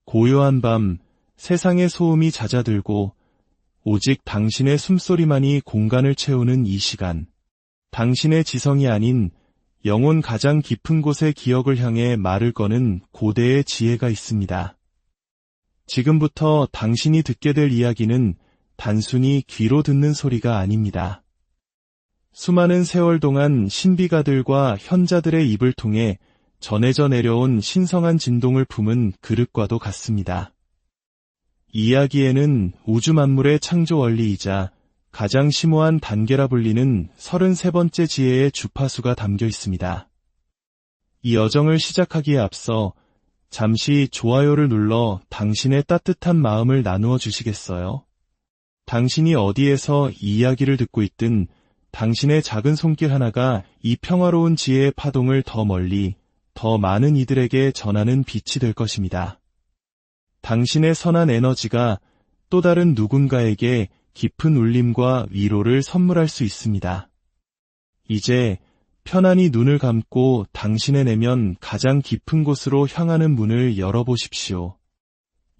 고요한 밤, 세상의 소음이 잦아들고 오직 당신의 숨소리만이 공간을 채우는 이 시간. 당신의 지성이 아닌 영혼 가장 깊은 곳의 기억을 향해 말을 거는 고대의 지혜가 있습니다. 지금부터 당신이 듣게 될 이야기는 단순히 귀로 듣는 소리가 아닙니다. 수많은 세월 동안 신비가들과 현자들의 입을 통해 전해져 내려온 신성한 진동을 품은 그릇과도 같습니다. 이 이야기에는 우주 만물의 창조 원리이자 가장 심오한 단계라 불리는 33번째 지혜의 주파수가 담겨 있습니다. 이 여정을 시작하기에 앞서 잠시 좋아요를 눌러 당신의 따뜻한 마음을 나누어 주시겠어요? 당신이 어디에서 이 이야기를 듣고 있든 당신의 작은 손길 하나가 이 평화로운 지혜의 파동을 더 멀리, 더 많은 이들에게 전하는 빛이 될 것입니다. 당신의 선한 에너지가 또 다른 누군가에게 깊은 울림과 위로를 선물할 수 있습니다. 이제 편안히 눈을 감고 당신의 내면 가장 깊은 곳으로 향하는 문을 열어보십시오.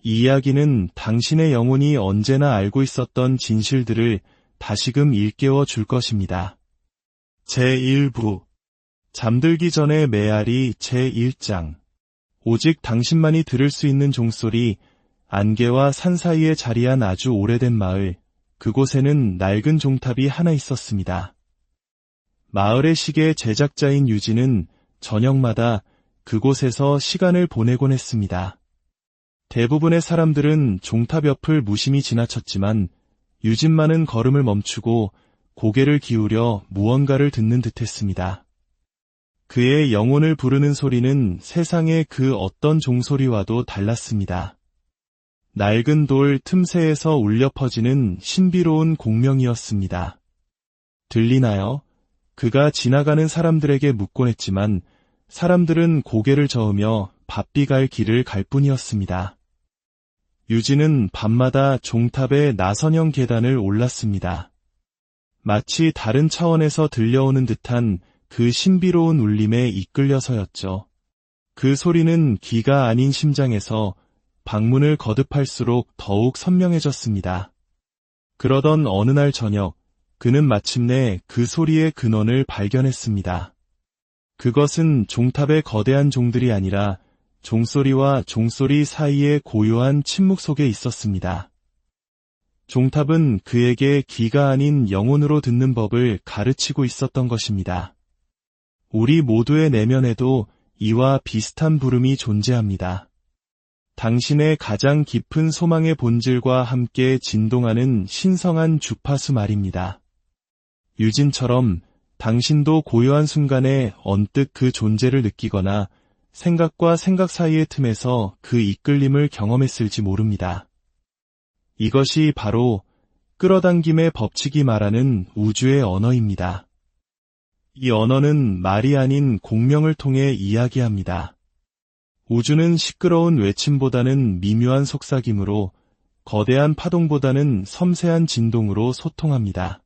이 이야기는 당신의 영혼이 언제나 알고 있었던 진실들을 다시금 일깨워 줄 것입니다. 제1부 잠들기 전의 메아리 제1장 오직 당신만이 들을 수 있는 종소리. 안개와 산 사이에 자리한 아주 오래된 마을, 그곳에는 낡은 종탑이 하나 있었습니다. 마을의 시계 제작자인 유진은 저녁마다 그곳에서 시간을 보내곤 했습니다. 대부분의 사람들은 종탑 옆을 무심히 지나쳤지만 유진만은 걸음을 멈추고 고개를 기울여 무언가를 듣는 듯했습니다. 그의 영혼을 부르는 소리는 세상의 그 어떤 종소리와도 달랐습니다. 낡은 돌 틈새에서 울려 퍼지는 신비로운 공명이었습니다. 들리나요? 그가 지나가는 사람들에게 묻곤 했지만 사람들은 고개를 저으며 바삐 갈 길을 갈 뿐이었습니다. 유진은 밤마다 종탑의 나선형 계단을 올랐습니다. 마치 다른 차원에서 들려오는 듯한 그 신비로운 울림에 이끌려서였죠. 그 소리는 귀가 아닌 심장에서 방문을 거듭할수록 더욱 선명해졌습니다. 그러던 어느 날 저녁, 그는 마침내 그 소리의 근원을 발견했습니다. 그것은 종탑의 거대한 종들이 아니라 종소리와 종소리 사이의 고요한 침묵 속에 있었습니다. 종탑은 그에게 귀가 아닌 영혼으로 듣는 법을 가르치고 있었던 것입니다. 우리 모두의 내면에도 이와 비슷한 부름이 존재합니다. 당신의 가장 깊은 소망의 본질과 함께 진동하는 신성한 주파수 말입니다. 유진처럼 당신도 고요한 순간에 언뜻 그 존재를 느끼거나 생각과 생각 사이의 틈에서 그 이끌림을 경험했을지 모릅니다. 이것이 바로 끌어당김의 법칙이 말하는 우주의 언어입니다. 이 언어는 말이 아닌 공명을 통해 이야기합니다. 우주는 시끄러운 외침보다는 미묘한 속삭임으로, 거대한 파동보다는 섬세한 진동으로 소통합니다.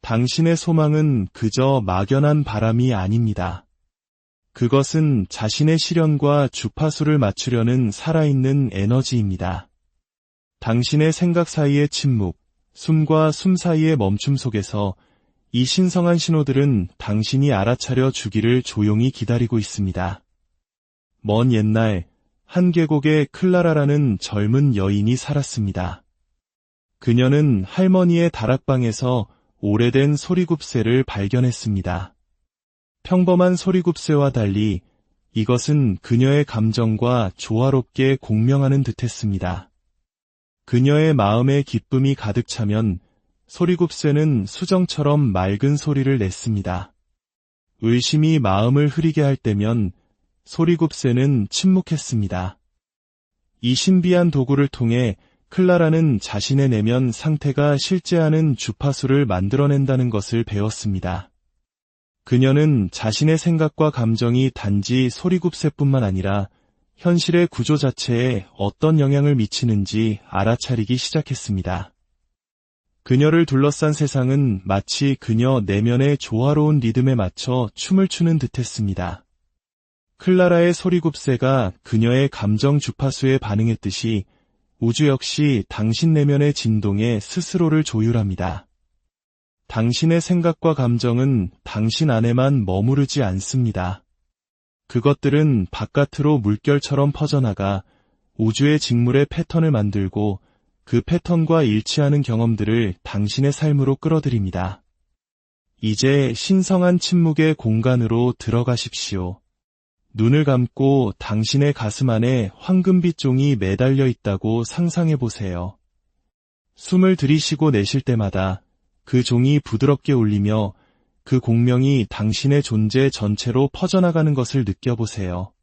당신의 소망은 그저 막연한 바람이 아닙니다. 그것은 자신의 시련과 주파수를 맞추려는 살아있는 에너지입니다. 당신의 생각 사이의 침묵, 숨과 숨 사이의 멈춤 속에서 이 신성한 신호들은 당신이 알아차려 주기를 조용히 기다리고 있습니다. 먼 옛날 한 계곡에 클라라라는 젊은 여인이 살았습니다. 그녀는 할머니의 다락방에서 오래된 소리굽새를 발견했습니다. 평범한 소리굽새와 달리 이것은 그녀의 감정과 조화롭게 공명하는 듯했습니다. 그녀의 마음에 기쁨이 가득 차면 소리굽새는 수정처럼 맑은 소리를 냈습니다. 의심이 마음을 흐리게 할 때면 소리굽새는 침묵했습니다. 이 신비한 도구를 통해 클라라는 자신의 내면 상태가 실제하는 주파수를 만들어낸다는 것을 배웠습니다. 그녀는 자신의 생각과 감정이 단지 소리굽새뿐만 아니라 현실의 구조 자체에 어떤 영향을 미치는지 알아차리기 시작했습니다. 그녀를 둘러싼 세상은 마치 그녀 내면의 조화로운 리듬에 맞춰 춤을 추는 듯했습니다. 클라라의 소리굽새가 그녀의 감정 주파수에 반응했듯이 우주 역시 당신 내면의 진동에 스스로를 조율합니다. 당신의 생각과 감정은 당신 안에만 머무르지 않습니다. 그것들은 바깥으로 물결처럼 퍼져나가 우주의 직물의 패턴을 만들고 그 패턴과 일치하는 경험들을 당신의 삶으로 끌어들입니다. 이제 신성한 침묵의 공간으로 들어가십시오. 눈을 감고 당신의 가슴 안에 황금빛 종이 매달려 있다고 상상해 보세요. 숨을 들이쉬고 내쉴 때마다 그 종이 부드럽게 울리며 그 공명이 당신의 존재 전체로 퍼져나가는 것을 느껴보세요.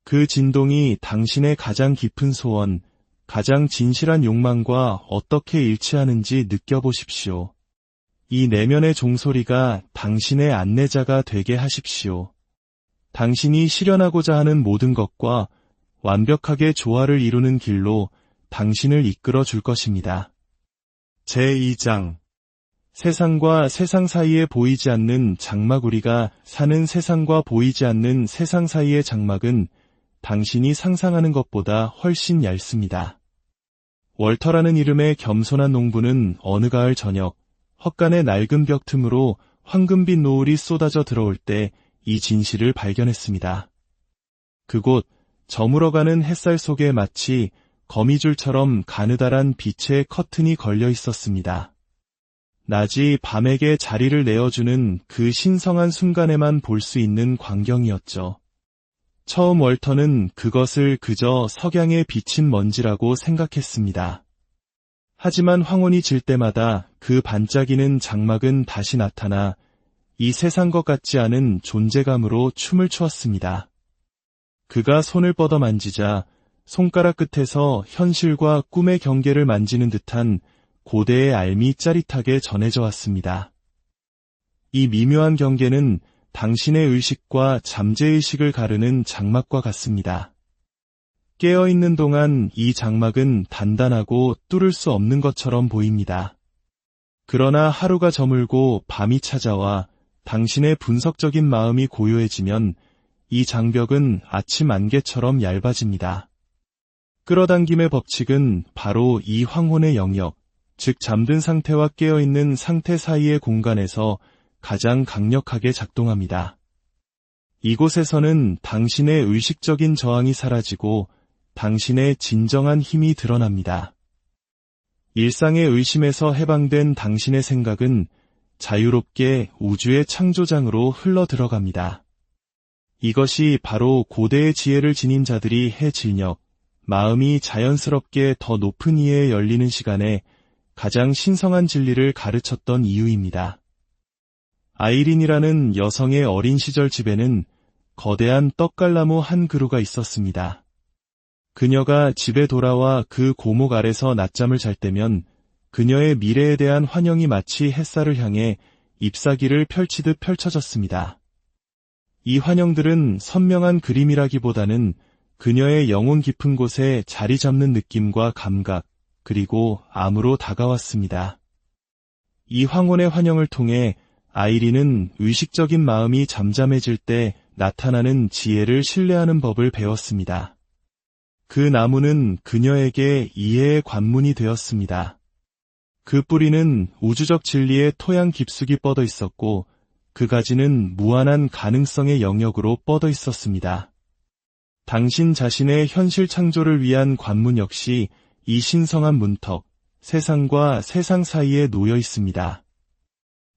그 진동이 당신의 가장 깊은 소원, 가장 진실한 욕망과 어떻게 일치하는지 느껴보십시오. 이 내면의 종소리가 당신의 안내자가 되게 하십시오. 당신이 실현하고자 하는 모든 것과 완벽하게 조화를 이루는 길로 당신을 이끌어 줄 것입니다. 제2장 세상과 세상 사이에 보이지 않는 장막. 우리가 사는 세상과 보이지 않는 세상 사이의 장막은 당신이 상상하는 것보다 훨씬 얇습니다. 월터라는 이름의 겸손한 농부는 어느 가을 저녁 헛간의 낡은 벽 틈으로 황금빛 노을이 쏟아져 들어올 때 이 진실을 발견했습니다. 그곳 저물어가는 햇살 속에 마치 거미줄처럼 가느다란 빛의 커튼이 걸려 있었습니다. 낮이 밤에게 자리를 내어주는 그 신성한 순간에만 볼 수 있는 광경이었죠. 처음 월터는 그것을 그저 석양에 비친 먼지라고 생각했습니다. 하지만 황혼이 질 때마다 그 반짝이는 장막은 다시 나타나 이 세상 것 같지 않은 존재감으로 춤을 추었습니다. 그가 손을 뻗어 만지자 손가락 끝에서 현실과 꿈의 경계를 만지는 듯한 고대의 알미 짜릿하게 전해져 왔습니다. 이 미묘한 경계는 당신의 의식과 잠재의식을 가르는 장막과 같습니다. 깨어있는 동안 이 장막은 단단하고 뚫을 수 없는 것처럼 보입니다. 그러나 하루가 저물고 밤이 찾아와 당신의 분석적인 마음이 고요해지면 이 장벽은 아침 안개처럼 얇아집니다. 끌어당김의 법칙은 바로 이 황혼의 영역, 즉 잠든 상태와 깨어있는 상태 사이의 공간에서 가장 강력하게 작동합니다. 이곳에서는 당신의 의식적인 저항이 사라지고 당신의 진정한 힘이 드러납니다. 일상의 의심에서 해방된 당신의 생각은 자유롭게 우주의 창조장으로 흘러 들어갑니다. 이것이 바로 고대의 지혜를 지닌 자들이 해 진역, 마음이 자연스럽게 더 높은 이해에 열리는 시간에 가장 신성한 진리를 가르쳤던 이유입니다. 아이린이라는 여성의 어린 시절 집에는 거대한 떡갈나무 한 그루가 있었습니다. 그녀가 집에 돌아와 그 고목 아래서 낮잠을 잘 때면 그녀의 미래에 대한 환영이 마치 햇살을 향해 잎사귀를 펼치듯 펼쳐졌습니다. 이 환영들은 선명한 그림이라기보다는 그녀의 영혼 깊은 곳에 자리 잡는 느낌과 감각, 그리고 암으로 다가왔습니다. 이 황혼의 환영을 통해 아이린은 의식적인 마음이 잠잠해질 때 나타나는 지혜를 신뢰하는 법을 배웠습니다. 그 나무는 그녀에게 이해의 관문이 되었습니다. 그 뿌리는 우주적 진리의 토양 깊숙이 뻗어 있었고 그 가지는 무한한 가능성의 영역으로 뻗어 있었습니다. 당신 자신의 현실 창조를 위한 관문 역시 이 신성한 문턱, 세상과 세상 사이에 놓여 있습니다.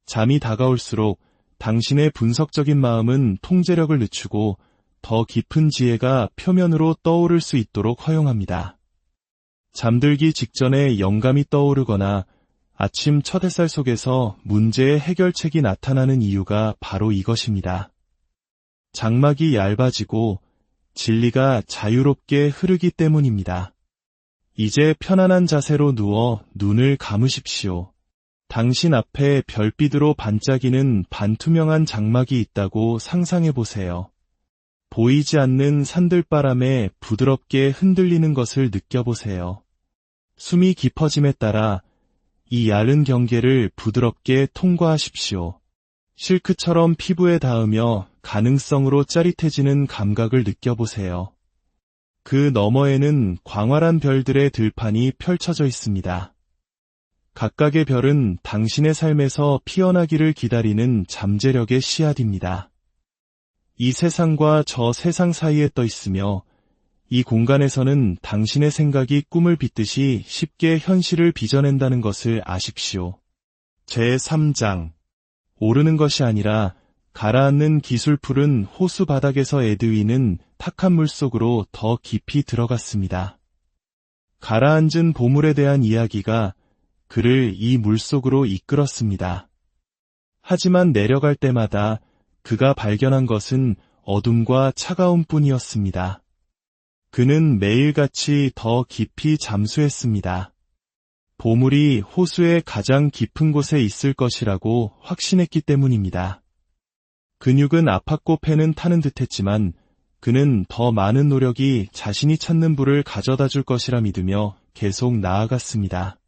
잠이 다가올수록 당신의 분석적인 마음은 통제력을 늦추고 더 깊은 지혜가 표면으로 떠오를 수 있도록 허용합니다. 잠들기 직전에 영감이 떠오르거나 아침 첫 햇살 속에서 문제의 해결책이 나타나는 이유가 바로 이것입니다. 장막이 얇아지고 진리가 자유롭게 흐르기 때문입니다. 이제 편안한 자세로 누워 눈을 감으십시오. 당신 앞에 별빛으로 반짝이는 반투명한 장막이 있다고 상상해 보세요. 보이지 않는 산들바람에 부드럽게 흔들리는 것을 느껴보세요. 숨이 깊어짐에 따라 이 얇은 경계를 부드럽게 통과하십시오. 실크처럼 피부에 닿으며 가능성으로 짜릿해지는 감각을 느껴보세요. 그 너머에는 광활한 별들의 들판이 펼쳐져 있습니다. 각각의 별은 당신의 삶에서 피어나기를 기다리는 잠재력의 씨앗입니다. 이 세상과 저 세상 사이에 떠 있으며 이 공간에서는 당신의 생각이 꿈을 빚듯이 쉽게 현실을 빚어낸다는 것을 아십시오. 제3장. 오르는 것이 아니라 가라앉는 기술풀은 호수 바닥에서 에드윈은 탁한 물속으로 더 깊이 들어갔습니다. 가라앉은 보물에 대한 이야기가 그를 이 물속으로 이끌었습니다. 하지만 내려갈 때마다 그가 발견한 것은 어둠과 차가움뿐이었습니다. 그는 매일같이 더 깊이 잠수했습니다. 보물이 호수의 가장 깊은 곳에 있을 것이라고 확신했기 때문입니다. 근육은 아팠고 폐는 타는 듯했지만 그는 더 많은 노력이 자신이 찾는 불을 가져다 줄 것이라 믿으며 계속 나아갔습니다.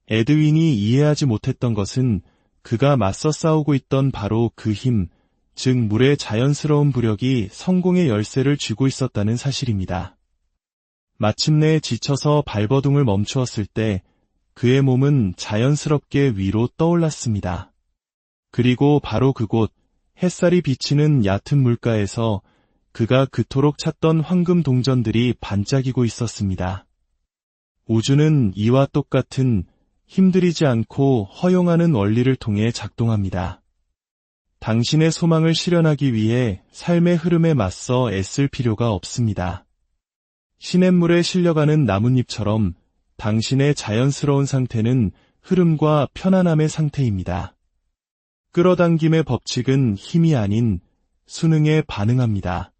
에드윈이 이해하지 못했던 것은 그가 맞서 싸우고 있던 바로 그 힘, 즉 물의 자연스러운 부력이 성공의 열쇠를 쥐고 있었다는 사실입니다. 마침내 지쳐서 발버둥을 멈추었을 때 그의 몸은 자연스럽게 위로 떠올랐습니다. 그리고 바로 그곳, 햇살이 비치는 얕은 물가에서 그가 그토록 찾던 황금 동전들이 반짝이고 있었습니다. 우주는 이와 똑같은 힘들이지 않고 허용하는 원리를 통해 작동합니다. 당신의 소망을 실현하기 위해 삶의 흐름에 맞서 애쓸 필요가 없습니다. 시냇물에 실려가는 나뭇잎처럼 당신의 자연스러운 상태는 흐름과 편안함의 상태입니다. 끌어당김의 법칙은 힘이 아닌 수능에 반응합니다.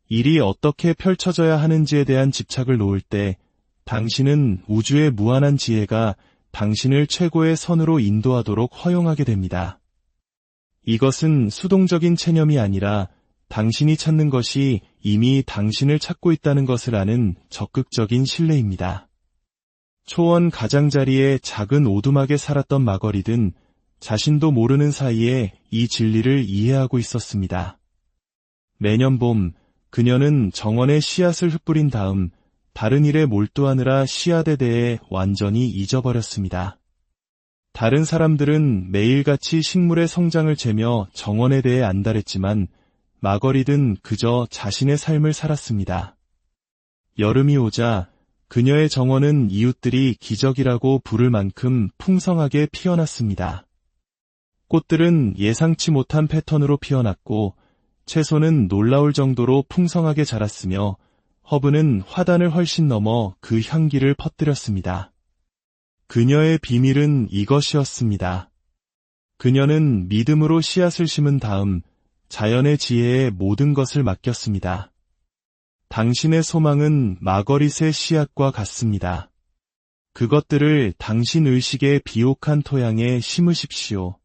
일이 어떻게 펼쳐져야 하는지에 대한 집착을 놓을 때 당신은 우주의 무한한 지혜가 당신을 최고의 선으로 인도하도록 허용하게 됩니다. 이것은 수동적인 체념이 아니라 당신이 찾는 것이 이미 당신을 찾고 있다는 것을 아는 적극적인 신뢰입니다. 초원 가장자리에 작은 오두막에 살았던 마거릿은 자신도 모르는 사이에 이 진리를 이해하고 있었습니다. 매년 봄, 그녀는 정원에 씨앗을 흩뿌린 다음 다른 일에 몰두하느라 씨앗에 대해 완전히 잊어버렸습니다. 다른 사람들은 매일같이 식물의 성장을 재며 정원에 대해 안달했지만 마거릿은 그저 자신의 삶을 살았습니다. 여름이 오자 그녀의 정원은 이웃들이 기적이라고 부를 만큼 풍성하게 피어났습니다. 꽃들은 예상치 못한 패턴으로 피어났고 채소는 놀라울 정도로 풍성하게 자랐으며 허브는 화단을 훨씬 넘어 그 향기를 퍼뜨렸습니다. 그녀의 비밀은 이것이었습니다. 그녀는 믿음으로 씨앗을 심은 다음 자연의 지혜에 모든 것을 맡겼습니다. 당신의 소망은 마거릿의 씨앗과 같습니다. 그것들을 당신 의식의 비옥한 토양에 심으십시오.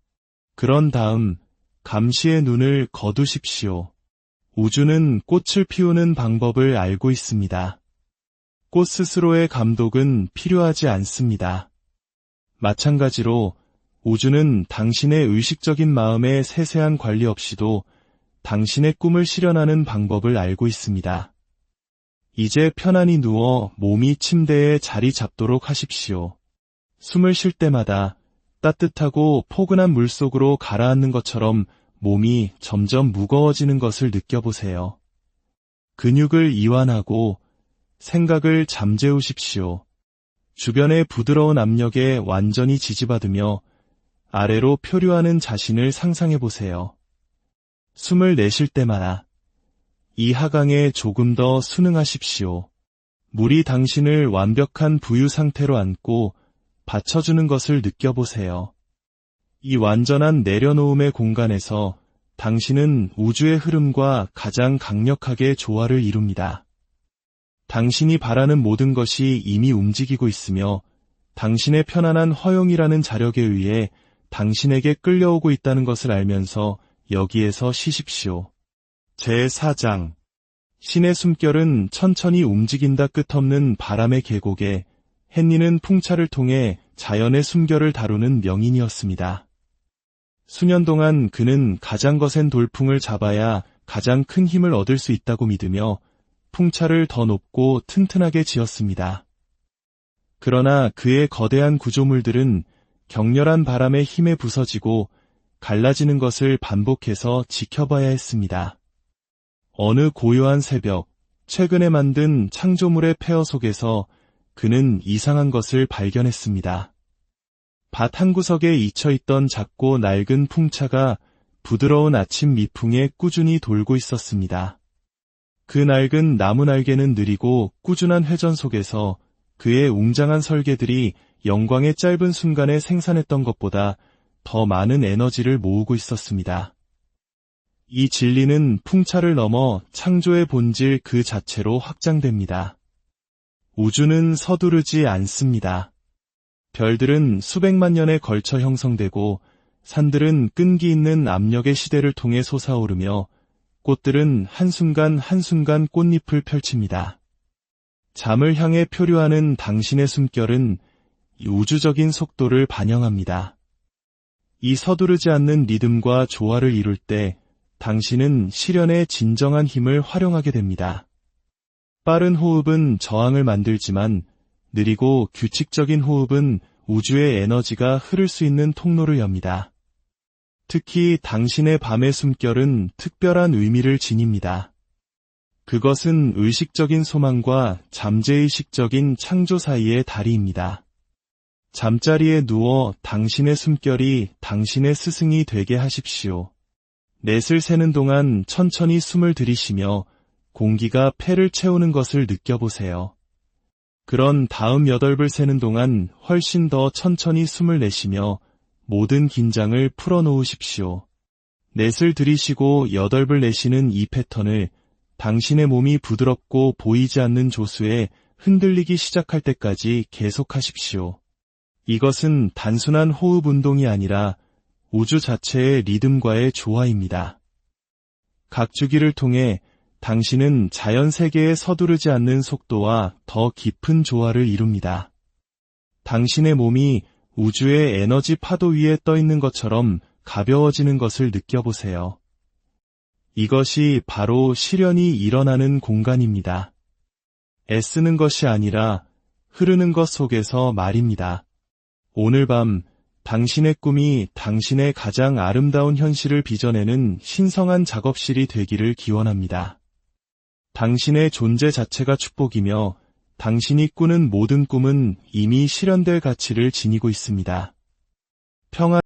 그런 다음 감시의 눈을 거두십시오. 우주는 꽃을 피우는 방법을 알고 있습니다. 꽃 스스로의 감독은 필요하지 않습니다. 마찬가지로 우주는 당신의 의식적인 마음의 세세한 관리 없이도 당신의 꿈을 실현하는 방법을 알고 있습니다. 이제 편안히 누워 몸이 침대에 자리 잡도록 하십시오. 숨을 쉴 때마다 따뜻하고 포근한 물속으로 가라앉는 것처럼 몸이 점점 무거워지는 것을 느껴보세요. 근육을 이완하고 생각을 잠재우십시오. 주변의 부드러운 압력에 완전히 지지받으며 아래로 표류하는 자신을 상상해보세요. 숨을 내쉴 때마다 이 하강에 조금 더 순응하십시오. 물이 당신을 완벽한 부유 상태로 안고 받쳐주는 것을 느껴보세요. 이 완전한 내려놓음의 공간에서 당신은 우주의 흐름과 가장 강력하게 조화를 이룹니다. 당신이 바라는 모든 것이 이미 움직이고 있으며 당신의 편안한 허용이라는 자력에 의해 당신에게 끌려오고 있다는 것을 알면서 여기에서 쉬십시오. 제4장. 신의 숨결은 천천히 움직인다. 끝없는 바람의 계곡에 헨리는 풍차를 통해 자연의 숨결을 다루는 명인이었습니다. 수년 동안 그는 가장 거센 돌풍을 잡아야 가장 큰 힘을 얻을 수 있다고 믿으며 풍차를 더 높고 튼튼하게 지었습니다. 그러나 그의 거대한 구조물들은 격렬한 바람의 힘에 부서지고 갈라지는 것을 반복해서 지켜봐야 했습니다. 어느 고요한 새벽, 최근에 만든 창조물의 폐허 속에서 그는 이상한 것을 발견했습니다. 밭 한 구석에 잊혀있던 작고 낡은 풍차가 부드러운 아침 미풍에 꾸준히 돌고 있었습니다. 그 낡은 나무 날개는 느리고 꾸준한 회전 속에서 그의 웅장한 설계들이 영광의 짧은 순간에 생산했던 것보다 더 많은 에너지를 모으고 있었습니다. 이 진리는 풍차를 넘어 창조의 본질 그 자체로 확장됩니다. 우주는 서두르지 않습니다. 별들은 수백만 년에 걸쳐 형성되고 산들은 끈기 있는 압력의 시대를 통해 솟아오르며 꽃들은 한순간 한순간 꽃잎을 펼칩니다. 잠을 향해 표류하는 당신의 숨결은 우주적인 속도를 반영합니다. 이 서두르지 않는 리듬과 조화를 이룰 때 당신은 실현의 진정한 힘을 활용하게 됩니다. 빠른 호흡은 저항을 만들지만 느리고 규칙적인 호흡은 우주의 에너지가 흐를 수 있는 통로를 엽니다. 특히 당신의 밤의 숨결은 특별한 의미를 지닙니다. 그것은 의식적인 소망과 잠재의식적인 창조 사이의 다리입니다. 잠자리에 누워 당신의 숨결이 당신의 스승이 되게 하십시오. 넷을 세는 동안 천천히 숨을 들이쉬며 공기가 폐를 채우는 것을 느껴보세요. 그런 다음 8을 세는 동안 훨씬 더 천천히 숨을 내쉬며 모든 긴장을 풀어놓으십시오. 넷을 들이쉬고 8을 내쉬는 이 패턴을 당신의 몸이 부드럽고 보이지 않는 조수에 흔들리기 시작할 때까지 계속하십시오. 이것은 단순한 호흡 운동이 아니라 우주 자체의 리듬과의 조화입니다. 각 주기를 통해 당신은 자연 세계에 서두르지 않는 속도와 더 깊은 조화를 이룹니다. 당신의 몸이 우주의 에너지 파도 위에 떠 있는 것처럼 가벼워지는 것을 느껴보세요. 이것이 바로 실현이 일어나는 공간입니다. 애쓰는 것이 아니라 흐르는 것 속에서 말입니다. 오늘 밤 당신의 꿈이 당신의 가장 아름다운 현실을 빚어내는 신성한 작업실이 되기를 기원합니다. 당신의 존재 자체가 축복이며 당신이 꾸는 모든 꿈은 이미 실현될 가치를 지니고 있습니다. 평안